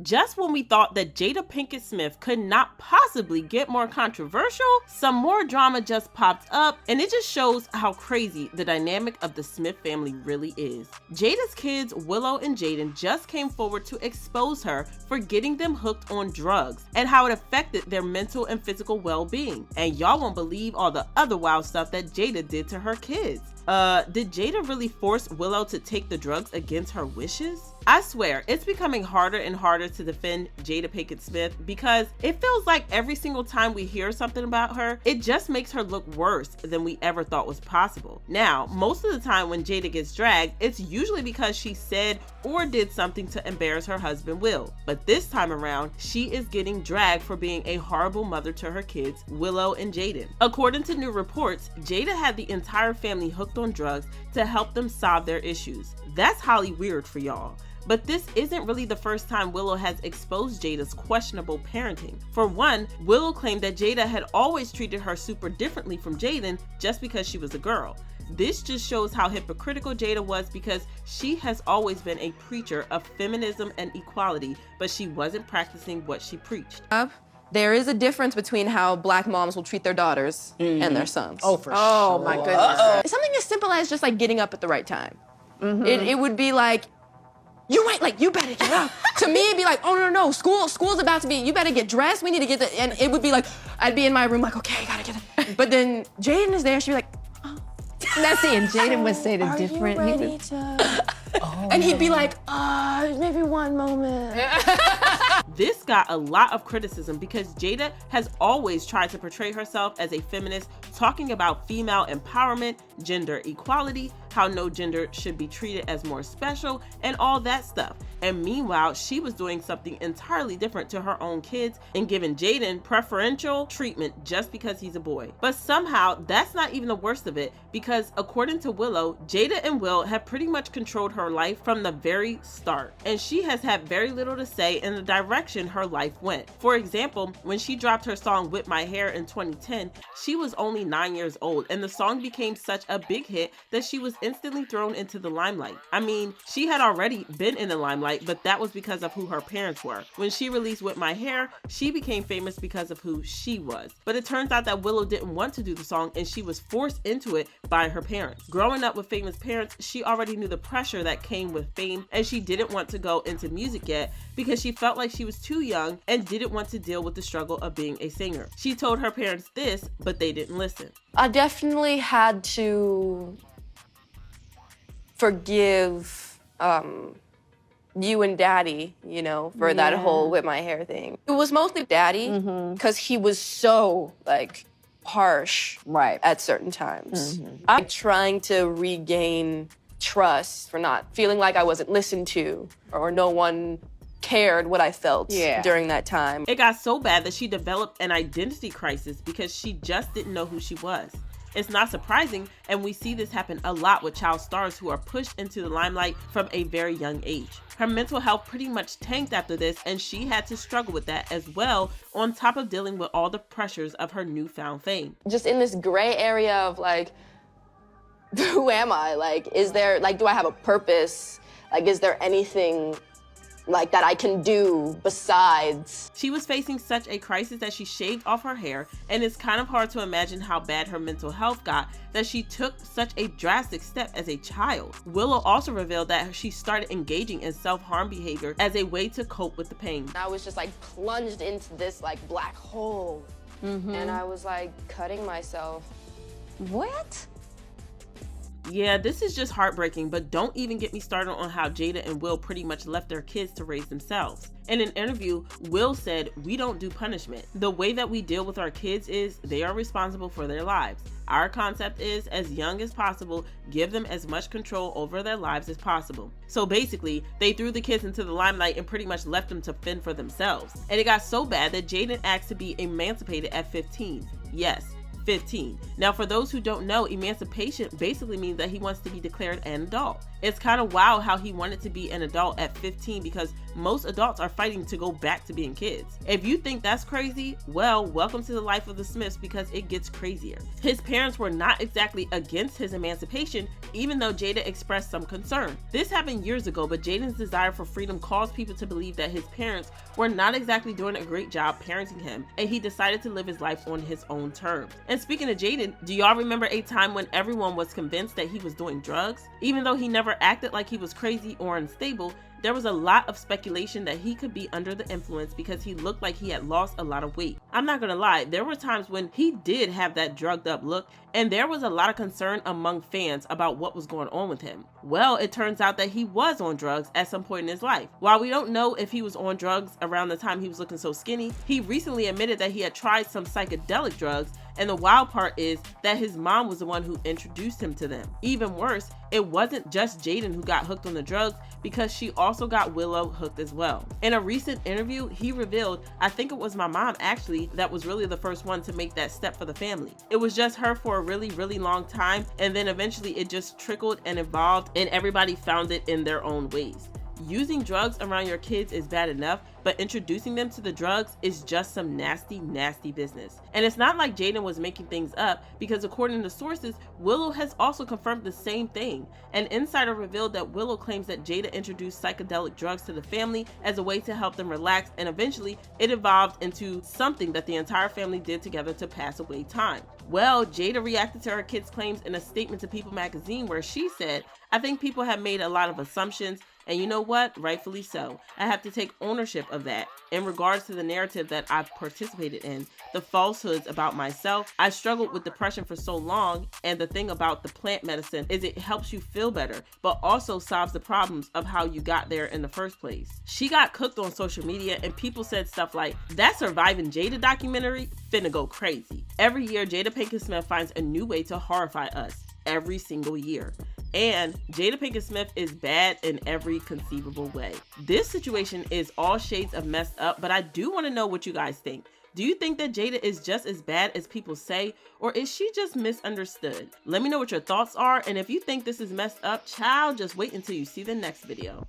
Just when we thought that Jada Pinkett-Smith could not possibly get more controversial, some more drama just popped up, and it just shows how crazy the dynamic of the Smith family really is. Jada's kids, Willow and Jayden, just came forward to expose her for getting them hooked on drugs and how it affected their mental and physical well-being. And y'all won't believe all the other wild stuff that Jada did to her kids. Did Jada really force Willow to take the drugs against her wishes? I swear, it's becoming harder and harder to defend Jada Pinkett-Smith because it feels like every single time we hear something about her, it just makes her look worse than we ever thought was possible. Now, most of the time when Jada gets dragged, it's usually because she said or did something to embarrass her husband Will. But this time around, she is getting dragged for being a horrible mother to her kids, Willow and Jayden. According to new reports, Jada had the entire family hooked on drugs to help them solve their issues. That's highly weird for y'all. But this isn't really the first time Willow has exposed Jada's questionable parenting. For one, Willow claimed that Jada had always treated her super differently from Jayden just because she was a girl. This just shows how hypocritical Jada was because she has always been a preacher of feminism and equality, but she wasn't practicing what she preached. There is a difference between how black moms will treat their daughters and their sons. Oh, for sure. Oh, my goodness. Something as simple as just like getting up at the right time. It would be like, you better get up. To me, it'd be like, oh, no, school's about to be, you better get dressed, we need to get the, and it would be like, I'd be in my room like, okay, I gotta get it. But then Jayden is there, she'd be like, oh. Now see, and Jayden would say the Are different. you ready to... And he'd be like, maybe one moment. This got a lot of criticism because Jada has always tried to portray herself as a feminist, talking about female empowerment, gender equality, how no gender should be treated as more special, and all that stuff. And meanwhile, she was doing something entirely different to her own kids and giving Jayden preferential treatment just because he's a boy. But somehow, that's not even the worst of it, because according to Willow, Jada and Will have pretty much controlled her life from the very start, and she has had very little to say in the direction her life went. For example, when she dropped her song Whip My Hair in 2010, she was only 9 years old, and the song became such a big hit that she was instantly thrown into the limelight. I mean, she had already been in the limelight, but that was because of who her parents were. When she released Whip My Hair, she became famous because of who she was. But it turns out that Willow didn't want to do the song, and she was forced into it by her parents. Growing up with famous parents, she already knew the pressure that came with fame, and she didn't want to go into music yet because she felt like she was too young and didn't want to deal with the struggle of being a singer. She told her parents this, but they didn't listen. I definitely had to forgive you and Daddy, you know, for that whole Whip My Hair thing. It was mostly Daddy, because he was so, like, harsh at certain times. I'm trying to regain trust for not feeling like I wasn't listened to or no one cared what I felt during that time. It got so bad that she developed an identity crisis because she just didn't know who she was. It's not surprising, and we see this happen a lot with child stars who are pushed into the limelight from a very young age. Her mental health pretty much tanked after this, and she had to struggle with that as well, on top of dealing with all the pressures of her newfound fame. Just in this gray area of like, who am I? Like, is there, like, do I have a purpose? Like, is there anything like that I can do besides? She was facing such a crisis that she shaved off her hair, and it's kind of hard to imagine how bad her mental health got that she took such a drastic step as a child. Willow also revealed that she started engaging in self-harm behavior as a way to cope with the pain. I was just like plunged into this like black hole, and I was like cutting myself. What? Yeah, this is just heartbreaking, but don't even get me started on how Jada and Will pretty much left their kids to raise themselves. In an interview, Will said, "We don't do punishment. The way that we deal with our kids is they are responsible for their lives. Our concept is, as young as possible, give them as much control over their lives as possible." So basically, they threw the kids into the limelight and pretty much left them to fend for themselves. And it got so bad that Jayden asked to be emancipated at 15. Yes, 15. Now, for those who don't know, emancipation basically means that he wants to be declared an adult. It's kind of wild how he wanted to be an adult at 15 because most adults are fighting to go back to being kids. If you think that's crazy, well, welcome to the life of the Smiths because it gets crazier. His parents were not exactly against his emancipation, even though Jada expressed some concern. This happened years ago, but Jaden's desire for freedom caused people to believe that his parents were not exactly doing a great job parenting him, and he decided to live his life on his own terms. And speaking of Jayden, do y'all remember a time when everyone was convinced that he was doing drugs? Even though he never acted like he was crazy or unstable, there was a lot of speculation that he could be under the influence because he looked like he had lost a lot of weight. I'm not gonna lie, there were times when he did have that drugged up look, and there was a lot of concern among fans about what was going on with him. Well, it turns out that he was on drugs at some point in his life. While we don't know if he was on drugs around the time he was looking so skinny, he recently admitted that he had tried some psychedelic drugs, and the wild part is that his mom was the one who introduced him to them. Even worse, it wasn't just Jayden who got hooked on the drugs because she also got Willow hooked as well. In a recent interview, he revealed, I think it was my mom actually that was really the first one to make that step for the family. It was just her for a really, really long time, and then eventually it just trickled and evolved and everybody found it in their own ways. Using drugs around your kids is bad enough, but introducing them to the drugs is just some nasty, nasty business. And it's not like Jayden was making things up, because according to sources, Willow has also confirmed the same thing. An insider revealed that Willow claims that Jada introduced psychedelic drugs to the family as a way to help them relax, and eventually it evolved into something that the entire family did together to pass away time. Well, Jada reacted to her kids' claims in a statement to People magazine where she said, I think people have made a lot of assumptions, and you know what? Rightfully so. I have to take ownership of that. In regards to the narrative that I've participated in, the falsehoods about myself, I struggled with depression for so long, and the thing about the plant medicine is it helps you feel better, but also solves the problems of how you got there in the first place. She got cooked on social media, and people said stuff like, that Surviving Jada documentary finna go crazy. Every year, Jada Pinkett-Smith finds a new way to horrify us. Every single year. And Jada Pinkett-Smith is bad in every conceivable way. This situation is all shades of messed up, but I do want to know what you guys think. Do you think that Jada is just as bad as people say, or is she just misunderstood? Let me know what your thoughts are, and if you think this is messed up, child, just wait until you see the next video.